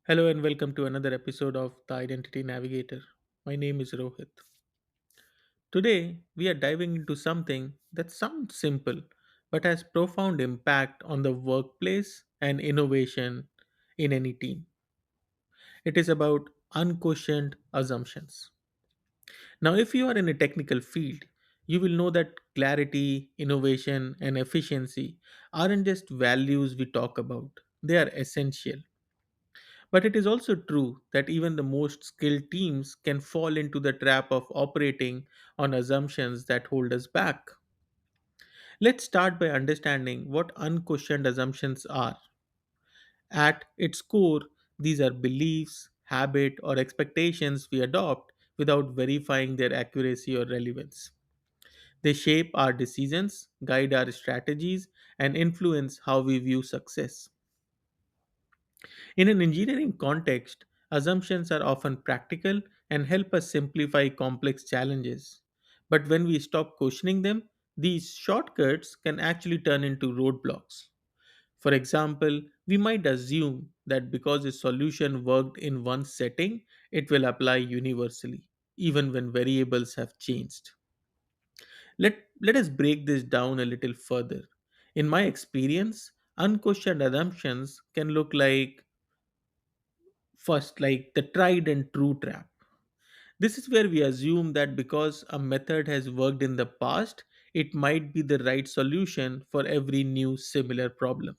Hello and welcome to another episode of The Identity Navigator. My name is Rohit. Today, we are diving into something that sounds simple but has profound impact on the workplace and innovation in any team. It is about unquestioned assumptions. Now, if you are in a technical field, you will know that clarity, innovation, and efficiency aren't just values we talk about, they are essential. But it is also true that even the most skilled teams can fall into the trap of operating on assumptions that hold us back. Let's start by understanding what unquestioned assumptions are. At its core, these are beliefs, habit, or expectations we adopt without verifying their accuracy or relevance. They shape our decisions, guide our strategies, and influence how we view success. In an engineering context, assumptions are often practical and help us simplify complex challenges. But when we stop questioning them, these shortcuts can actually turn into roadblocks. For example, we might assume that because a solution worked in one setting, it will apply universally, even when variables have changed. Let us break this down a little further. In my experience, unquestioned assumptions can look like first, like the tried and true trap. This is where we assume that because a method has worked in the past, it might be the right solution for every new similar problem.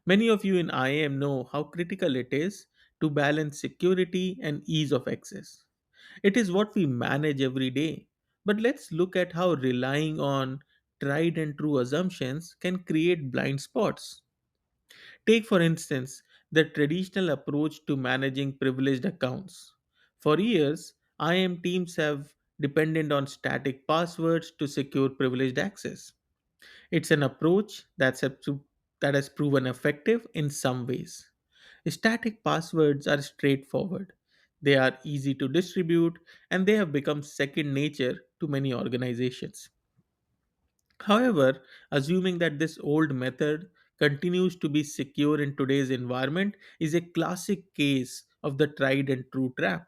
Many of you in IAM know how critical it is to balance security and ease of access. It is what we manage every day. But let's look at how relying on tried and true assumptions can create blind spots. Take, for instance, the traditional approach to managing privileged accounts. For years, IAM teams have depended on static passwords to secure privileged access. It's an approach that has proven effective in some ways. Static passwords are straightforward, they are easy to distribute, and they have become second nature to many organizations. However, assuming that this old method continues to be secure in today's environment is a classic case of the tried and true trap.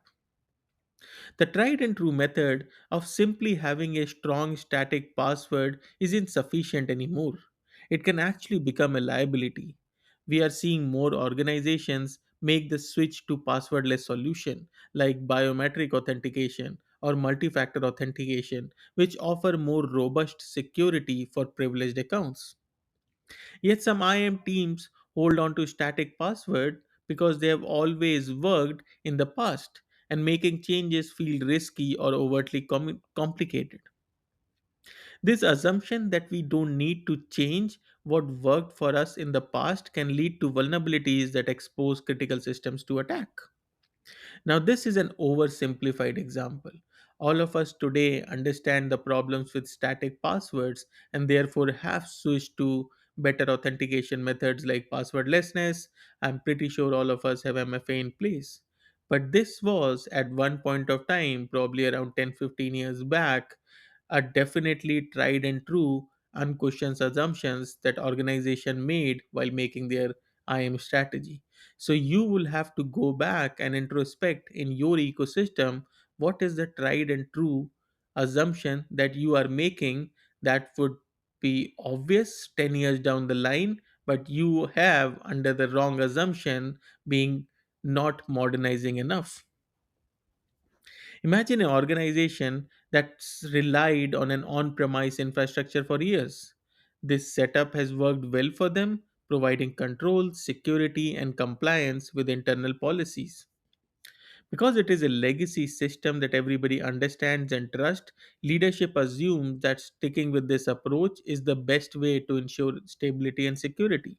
The tried and true method of simply having a strong static password isn't sufficient anymore. It can actually become a liability. We are seeing more organizations make the switch to passwordless solution like biometric authentication or multi-factor authentication which offer more robust security for privileged accounts. Yet some IAM teams hold on to static password because they have always worked in the past and making changes feel risky or overtly complicated. This assumption that we don't need to change what worked for us in the past can lead to vulnerabilities that expose critical systems to attack. Now, this is an oversimplified example. All of us today understand the problems with static passwords and therefore have switched to better authentication methods like passwordlessness. I'm pretty sure all of us have MFA in place. But this was at one point of time, probably around 10-15 years back, a definitely tried and true unquestioned assumptions that organization made while making their IM strategy. So you will have to go back and introspect in your ecosystem what is the tried and true assumption that you are making that would be obvious 10 years down the line, but you have under the wrong assumption being not modernizing enough. Imagine an organization that's relied on an on premise infrastructure for years. This setup has worked well for them, providing control, security, and compliance with internal policies. Because it is a legacy system that everybody understands and trusts, leadership assumes that sticking with this approach is the best way to ensure stability and security.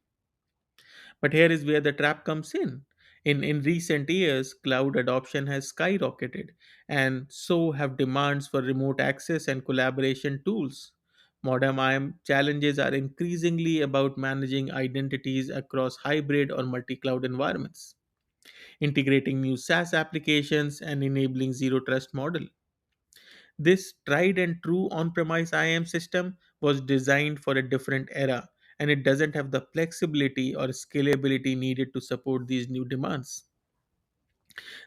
But here is where the trap comes in. In recent years, cloud adoption has skyrocketed, and so have demands for remote access and collaboration tools. Modern IAM challenges are increasingly about managing identities across hybrid or multi cloud environments, integrating new SaaS applications, and enabling zero trust model. This tried and true on premise IAM system was designed for a different era, and it doesn't have the flexibility or scalability needed to support these new demands.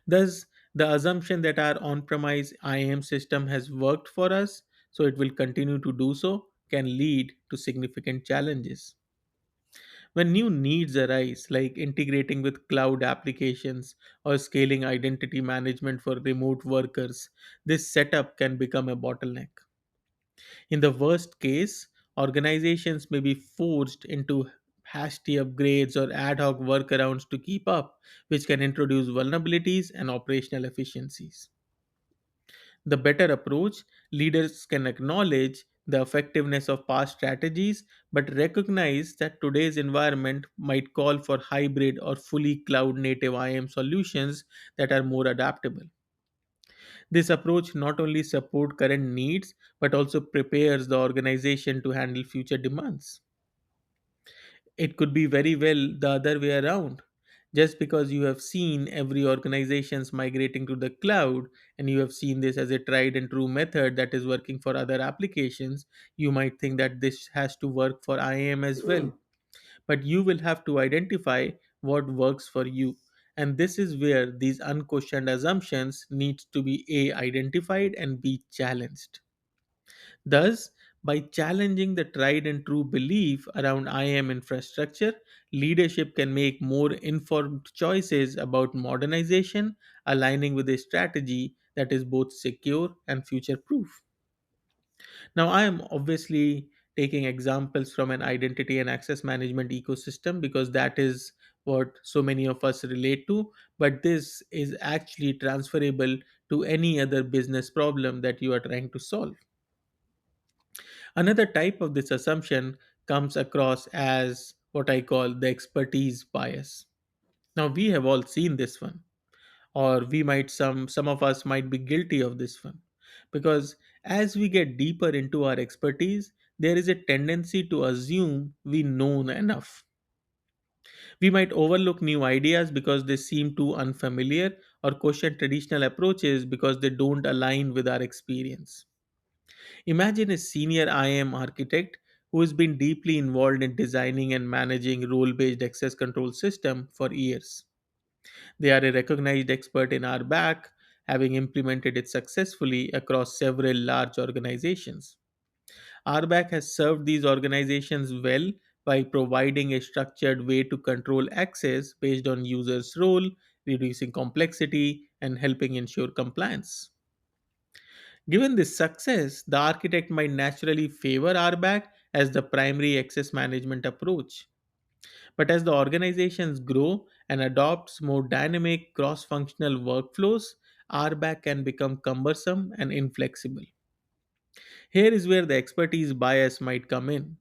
Thus, the assumption that our on premise IAM system has worked for us, so it will continue to do so, can lead to significant challenges. When new needs arise, like integrating with cloud applications or scaling identity management for remote workers, this setup can become a bottleneck. In the worst case, organizations may be forced into hasty upgrades or ad hoc workarounds to keep up, which can introduce vulnerabilities and operational efficiencies. The better approach, leaders can acknowledge the effectiveness of past strategies but recognize that today's environment might call for hybrid or fully cloud native IAM solutions that are more adaptable. This approach not only supports current needs but also prepares the organization to handle future demands. It could be very well the other way around. Just because you have seen every organization's migrating to the cloud and you have seen this as a tried and true method that is working for other applications, you might think that this has to work for IAM as well. But you will have to identify what works for you. And this is where these unquestioned assumptions needs to be A identified and B challenged. Thus, by challenging the tried and true belief around IAM infrastructure, leadership can make more informed choices about modernization, aligning with a strategy that is both secure and future proof. Now, I am obviously taking examples from an identity and access management ecosystem because that is what so many of us relate to, but this is actually transferable to any other business problem that you are trying to solve. Another type of this assumption comes across as what I call the expertise bias. Now we have all seen this one, or we might some of us might be guilty of this one. Because as we get deeper into our expertise, there is a tendency to assume we know enough. We might overlook new ideas because they seem too unfamiliar or question traditional approaches because they don't align with our experience. Imagine a senior IAM architect who has been deeply involved in designing and managing role based access control system for years. They are a recognized expert in RBAC, having implemented it successfully across several large organizations. RBAC has served these organizations well by providing a structured way to control access based on users' role, reducing complexity, and helping ensure compliance. Given this success, the architect might naturally favor RBAC as the primary access management approach. But as the organizations grow and adopts more dynamic cross-functional workflows, RBAC can become cumbersome and inflexible. Here is where the expertise bias might come in.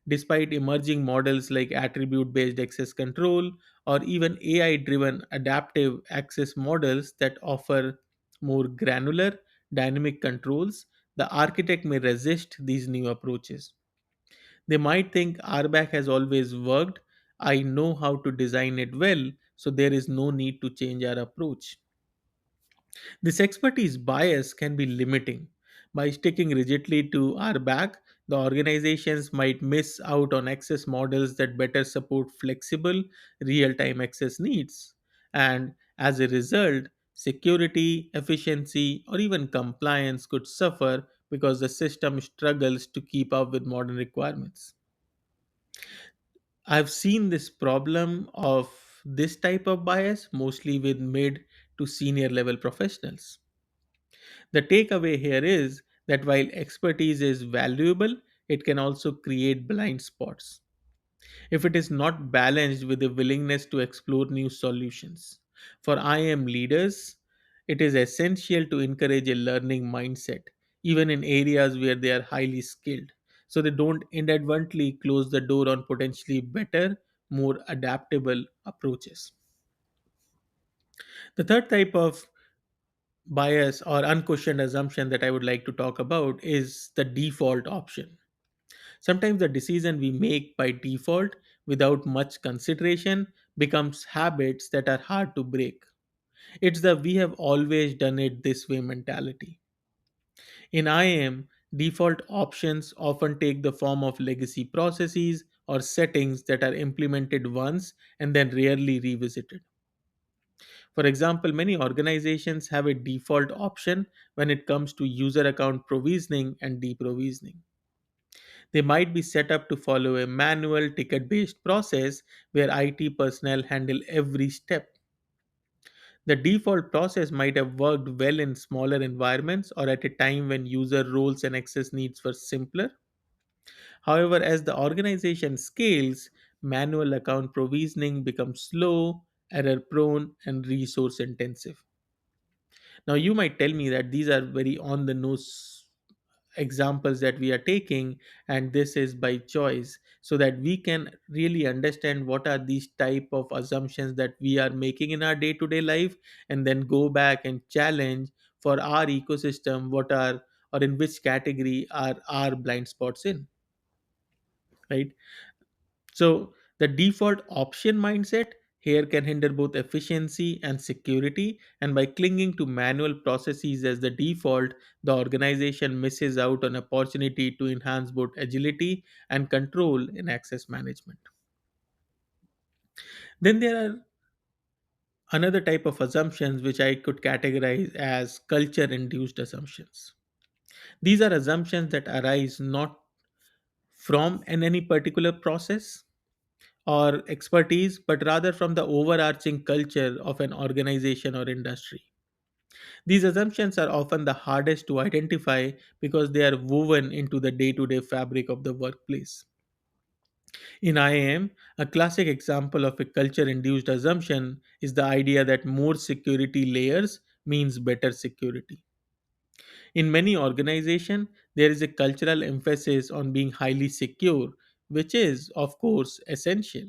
Despite emerging models like attribute based access control or even AI driven adaptive access models that offer more granular, dynamic controls, the architect may resist these new approaches. They might think RBAC has always worked, I know how to design it well, so there is no need to change our approach. This expertise bias can be limiting. By sticking rigidly to our back, the organizations might miss out on access models that better support flexible, real time access needs. And as a result, security, efficiency, or even compliance could suffer because the system struggles to keep up with modern requirements. I've seen this problem of this type of bias mostly with mid to senior level professionals. The takeaway here is that while expertise is valuable, it can also create blind spots if it is not balanced with a willingness to explore new solutions. For IM leaders, it is essential to encourage a learning mindset, even in areas where they are highly skilled, so they don't inadvertently close the door on potentially better, more adaptable approaches. The third type of bias or unquestioned assumption that I would like to talk about is the default option. Sometimes the decision we make by default without much consideration becomes habits that are hard to break. It's the we have always done it this way mentality. In IAM, default options often take the form of legacy processes or settings that are implemented once and then rarely revisited. For example, many organizations have a default option when it comes to user account provisioning and deprovisioning. They might be set up to follow a manual ticket based process where IT personnel handle every step. The default process might have worked well in smaller environments or at a time when user roles and access needs were simpler. However, as the organization scales, manual account provisioning becomes slow, error prone, and resource intensive. Now, you might tell me that these are very on the nose examples that we are taking, and this is by choice, so that we can really understand what are these type of assumptions that we are making in our day to day life, and then go back and challenge for our ecosystem what are or in which category are our blind spots in, right? So the default option mindset here can hinder both efficiency and security, and by clinging to manual processes as the default, the organization misses out on opportunity to enhance both agility and control in access management. Then there are another type of assumptions which I could categorize as culture induced assumptions. These are assumptions that arise not from any particular process or expertise, but rather from the overarching culture of an organization or industry. These assumptions are often the hardest to identify because they are woven into the day to day fabric of the workplace. In IAM, a classic example of a culture induced assumption is the idea that more security layers means better security. In many organizations, there is a cultural emphasis on being highly secure, which is, of course, essential.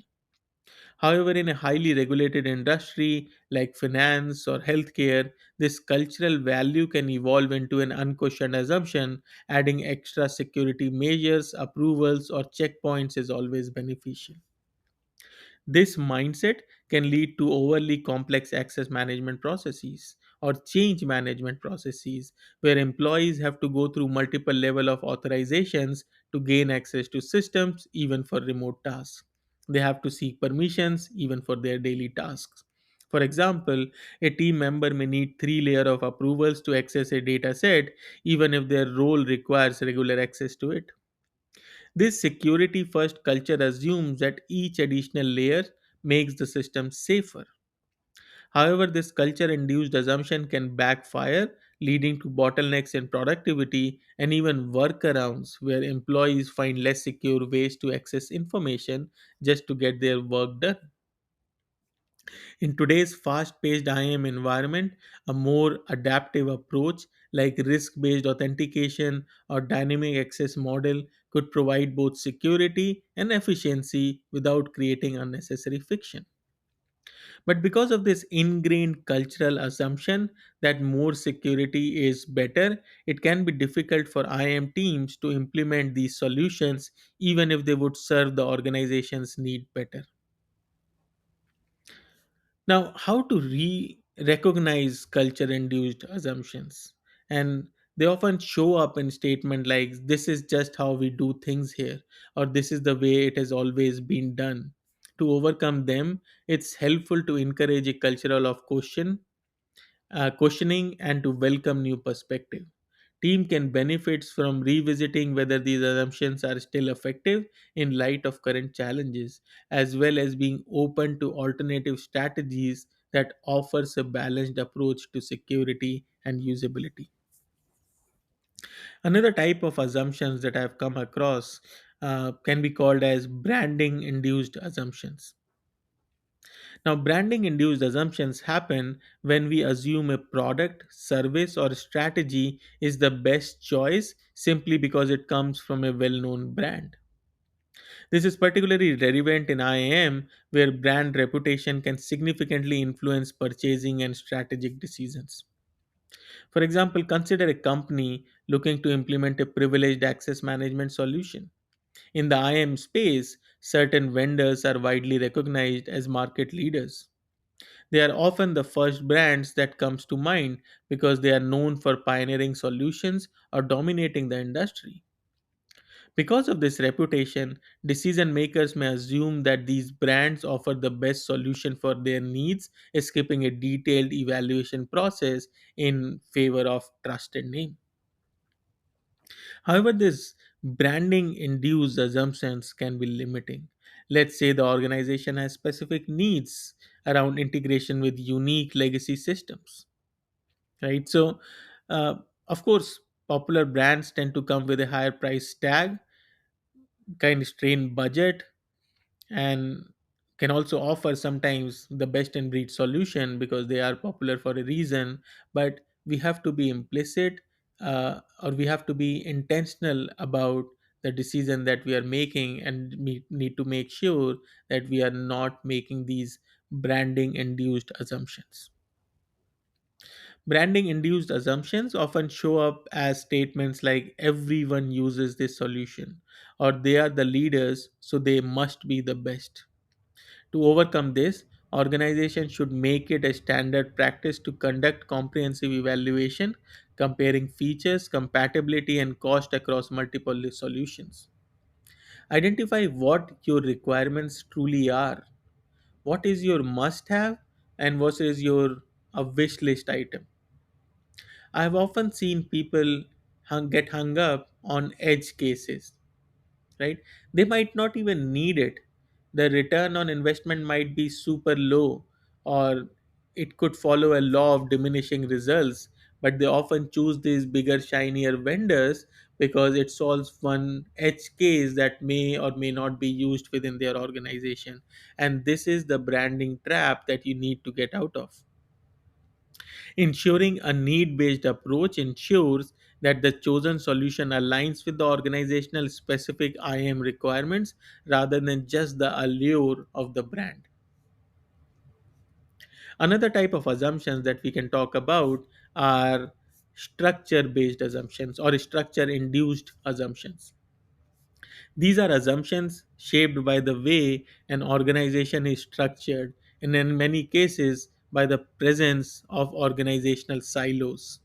However, in a highly regulated industry like finance or healthcare, this cultural value can evolve into an unquestioned assumption. Adding extra security measures, approvals, or checkpoints is always beneficial. This mindset can lead to overly complex access management processes or change management processes where employees have to go through multiple level of authorizations to gain access to systems even for remote tasks. They have to seek permissions even for their daily tasks. For example, a team member may need three layer of approvals to access a data set even if their role requires regular access to it. This security first culture assumes that each additional layer makes the system safer. However, this culture induced assumption can backfire, leading to bottlenecks in productivity and even workarounds where employees find less secure ways to access information just to get their work done. In today's fast paced IAM environment, a more adaptive approach like risk based authentication or dynamic access model could provide both security and efficiency without creating unnecessary friction. But because of this ingrained cultural assumption that more security is better, it can be difficult for IAM teams to implement these solutions even if they would serve the organization's need better. Now, how to recognize culture induced assumptions? And they often show up in statement like this is just how we do things here, or this is the way it has always been done. To overcome them, it's helpful to encourage a cultural of questioning and to welcome new perspective. Team can benefit from revisiting whether these assumptions are still effective in light of current challenges, as well as being open to alternative strategies that offers a balanced approach to security and usability. Another type of assumptions that I've come across can be called as branding induced assumptions. Now, branding induced assumptions happen when we assume a product, service, or strategy is the best choice simply because it comes from a well known brand. This is particularly relevant in IAM, where brand reputation can significantly influence purchasing and strategic decisions. For example, consider a company looking to implement a privileged access management solution. In the IAM space, certain vendors are widely recognized as market leaders. They are often the first brands that comes to mind because they are known for pioneering solutions or dominating the industry. Because of this reputation, decision makers may assume that these brands offer the best solution for their needs, skipping a detailed evaluation process in favor of trusted name. However, this branding induced assumptions can be limiting. Let's say the organization has specific needs around integration with unique legacy systems, right? So, uh, of course, popular brands tend to come with a higher price tag, kind of strained budget, and can also offer sometimes the best in breed solution because they are popular for a reason. But we have to be implicit, or we have to be intentional about the decision that we are making, and we need to make sure that we are not making these branding induced assumptions. Branding induced assumptions often show up as statements like everyone uses this solution, or they are the leaders so they must be the best. To overcome this, organizations should make it a standard practice to conduct comprehensive evaluation, comparing features, compatibility, and cost across multiple solutions. Identify what your requirements truly are. What is your must have and what is your a wish list item. I have often seen people get hung up on edge cases, right? They might not even need it. The return on investment might be super low, or it could follow a law of diminishing results, but they often choose these bigger, shinier vendors because it solves one edge case that may or may not be used within their organization. And this is the branding trap that you need to get out of. Ensuring a need based approach ensures that the chosen solution aligns with the organizational specific IAM requirements rather than just the allure of the brand. Another type of assumptions that we can talk about are structure based assumptions or structure induced assumptions. These are assumptions shaped by the way an organization is structured, and in many cases, by the presence of organizational silos.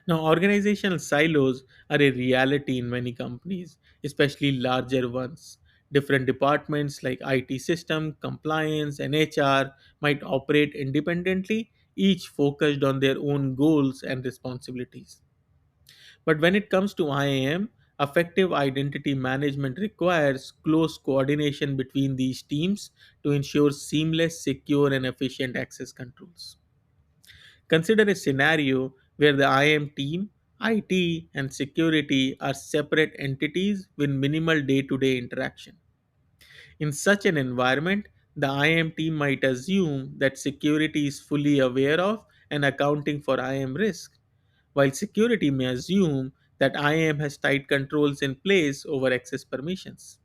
Now, organizational silos are a reality in many companies, especially larger ones. Different departments like IT system, compliance, and HR might operate independently, each focused on their own goals and responsibilities. But when it comes to IAM, effective identity management requires close coordination between these teams to ensure seamless, secure, and efficient access controls. Consider a scenario where the IM team, IT, and security are separate entities with minimal day to day interaction. In such an environment, the IM team might assume that security is fully aware of and accounting for IM risk, while security may assume that IM has tight controls in place over access permissions.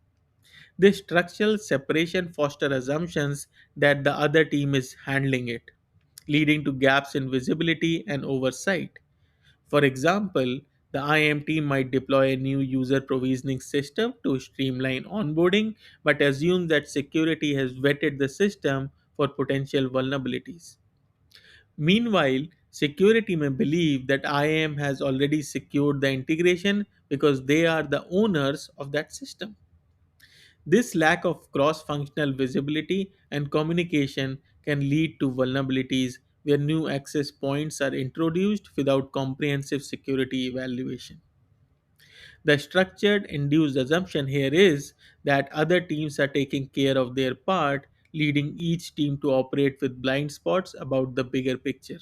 This structural separation fosters assumptions that the other team is handling it, leading to gaps in visibility and oversight. For example, the IAM team might deploy a new user provisioning system to streamline onboarding, but assume that security has vetted the system for potential vulnerabilities. Meanwhile, security may believe that IAM has already secured the integration because they are the owners of that system. This lack of cross functional visibility and communication can lead to vulnerabilities where new access points are introduced without comprehensive security evaluation. The structured induced assumption here is that other teams are taking care of their part, leading each team to operate with blind spots about the bigger picture.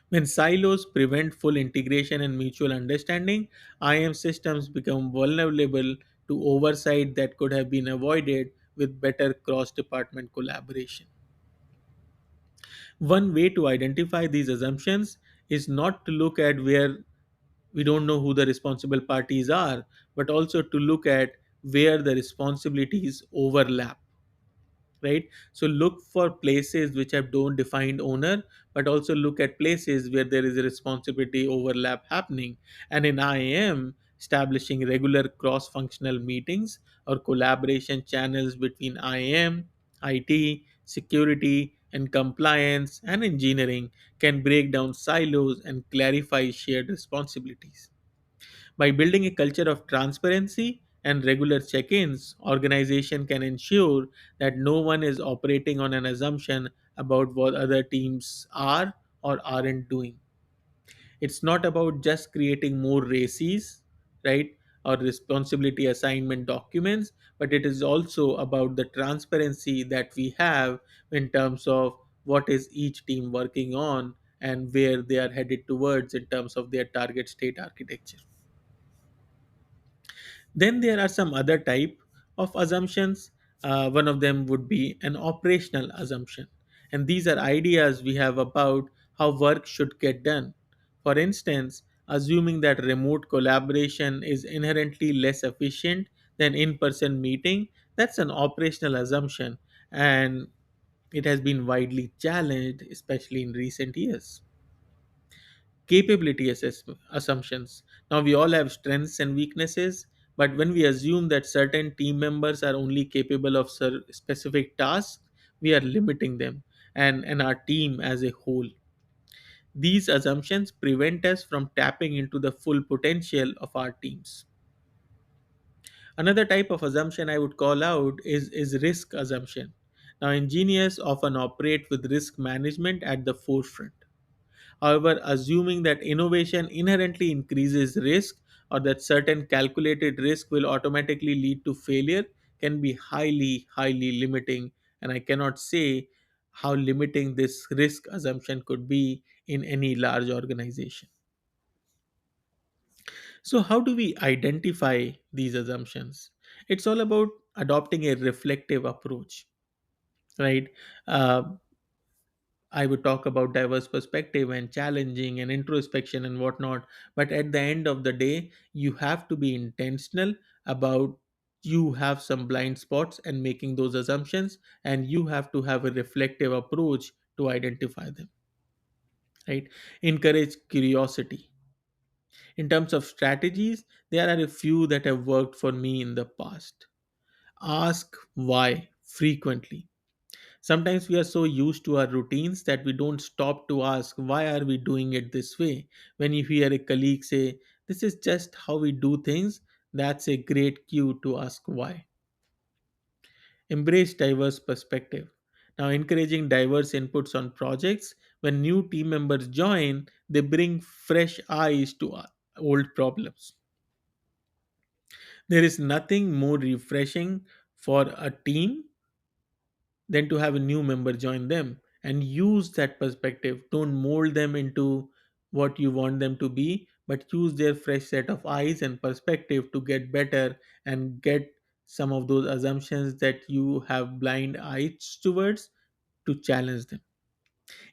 When silos prevent full integration and mutual understanding, IAM systems become vulnerable to oversight that could have been avoided with better cross department collaboration. One way to identify these assumptions is not to look at where we don't know who the responsible parties are, but also to look at where the responsibilities overlap, right? So look for places which have don't defined owner, but also look at places where there is a responsibility overlap happening. And in IAM, establishing regular cross functional meetings or collaboration channels between IAM, IT, security, and compliance and engineering can break down silos and clarify shared responsibilities. By building a culture of transparency and regular check-ins, organization can ensure that no one is operating on an assumption about what other teams are or aren't doing. It's not about just creating more races, right, or responsibility assignment documents, but it is also about the transparency that we have in terms of what is each team working on and where they are headed towards in terms of their target state architecture. Then there are some other type of assumptions. One of them would be an operational assumption, and these are ideas we have about how work should get done. For instance, assuming that remote collaboration is inherently less efficient than in-person meeting, that's an operational assumption, and it has been widely challenged, especially in recent years. Assumptions. Now, we all have strengths and weaknesses, but when we assume that certain team members are only capable of specific tasks, we are limiting them and our team as a whole. These assumptions prevent us from tapping into the full potential of our teams. Another type of assumption I would call out is risk assumption. Now, engineers often operate with risk management at the forefront. However, assuming that innovation inherently increases risk or that certain calculated risk will automatically lead to failure can be highly limiting. And I cannot say how limiting this risk assumption could be in any large organization. So, how do we identify these assumptions? It's all about adopting a reflective approach, right? Uh, I would talk about diverse perspective and challenging and introspection and whatnot. But at the end of the day, you have to be intentional about you have some blind spots and making those assumptions, and you have to have a reflective approach to identify them. Right? Encourage curiosity. In terms of strategies, there are a few that have worked for me in the past. Ask why frequently. Sometimes we are so used to our routines that we don't stop to ask, why are we doing it this way? When you hear a colleague say, this is just how we do things, that's a great cue to ask why. Embrace diverse perspective. Now, encouraging diverse inputs on projects. When new team members join, they bring fresh eyes to old problems. There is nothing more refreshing for a team than to have a new member join them and use that perspective. Don't mold them into what you want them to be, but use their fresh set of eyes and perspective to get better and get some of those assumptions that you have blind eyes towards to challenge them.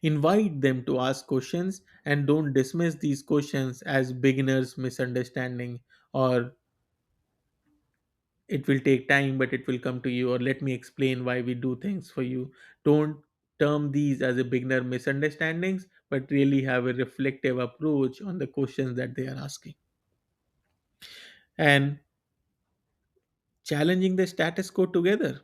Invite them to ask questions and don't dismiss these questions as beginners misunderstanding or it will take time but it will come to you, or let me explain why we do things for you. Don't term these as a beginner misunderstandings, but really have a reflective approach on the questions that they are asking. And challenging the status quo together,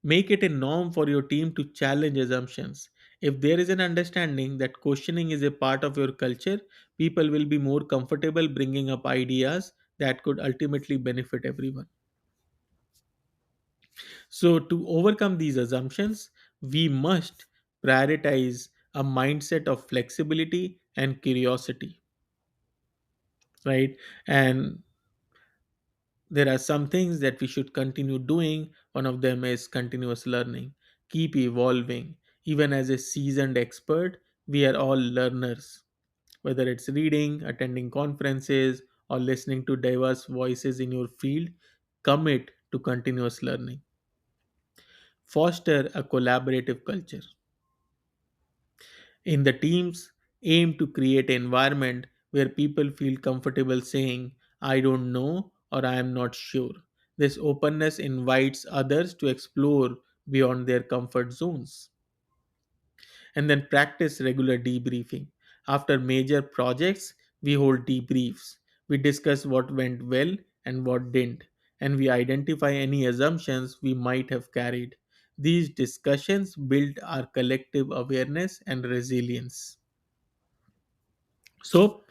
make it a norm for your team to challenge assumptions. If there is an understanding that questioning is a part of your culture, people will be more comfortable bringing up ideas that could ultimately benefit everyone. So, to overcome these assumptions, we must prioritize a mindset of flexibility and curiosity, right? And there are some things that we should continue doing. One of them is continuous learning. Keep evolving. Even as a seasoned expert, we are all learners. Whether it's reading, attending conferences, or listening to diverse voices in your field, commit to continuous learning. Foster a collaborative culture. In the teams, aim to create an environment where people feel comfortable saying, I don't know or I am not sure. This openness invites others to explore beyond their comfort zones. And then practice regular debriefing. After major projects, we hold debriefs. We discuss what went well and what didn't, and we identify any assumptions we might have carried. These discussions build our collective awareness and resilience. So,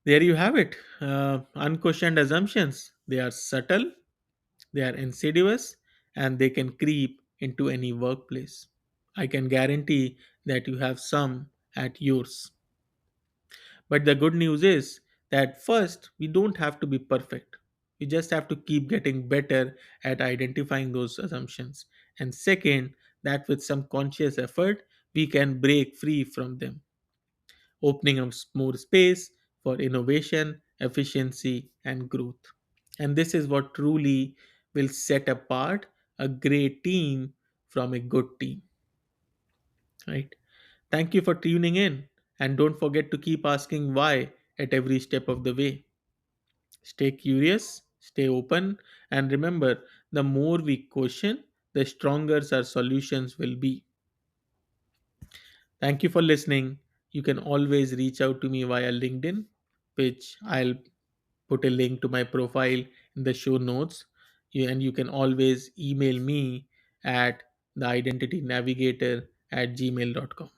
There you have it. Unquestioned assumptions. They are subtle, they are insidious, and they can creep into any workplace. I can guarantee that you have some at yours. But the good news is that first, we don't have to be perfect. We just have to keep getting better at identifying those assumptions. And second, that with some conscious effort, we can break free from them, opening up more space for innovation, efficiency, and growth. And this is what truly will set apart a great team from a good team, right? Thank you for tuning in, and don't forget to keep asking why at every step of the way. Stay curious, stay open, and remember, the more we question, the stronger our solutions will be. Thank you for listening. You can always reach out to me via LinkedIn, which I'll put a link to my profile in the show notes. And you can always email me at theidentitynavigator@gmail.com.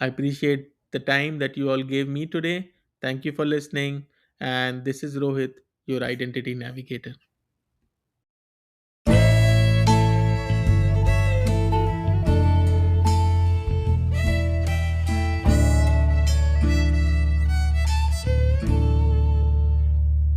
I appreciate the time that you all gave me today. Thank you for listening. And this is Rohit, your identity navigator.